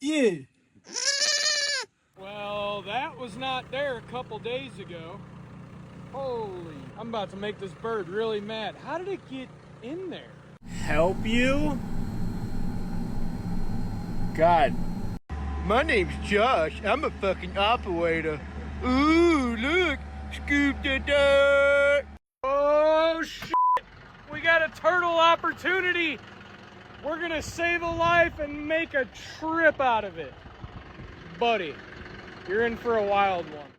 Yeah. Well, that was not there a couple days ago. Holy, I'm about to make this bird really mad. How did it get in there? Help you? God. My name's Josh. I'm a fucking operator. Ooh, look. Scoop the dirt. Oh, shit. We got a turtle opportunity. We're gonna save a life and make a trip out of it. Buddy, you're in for a wild one.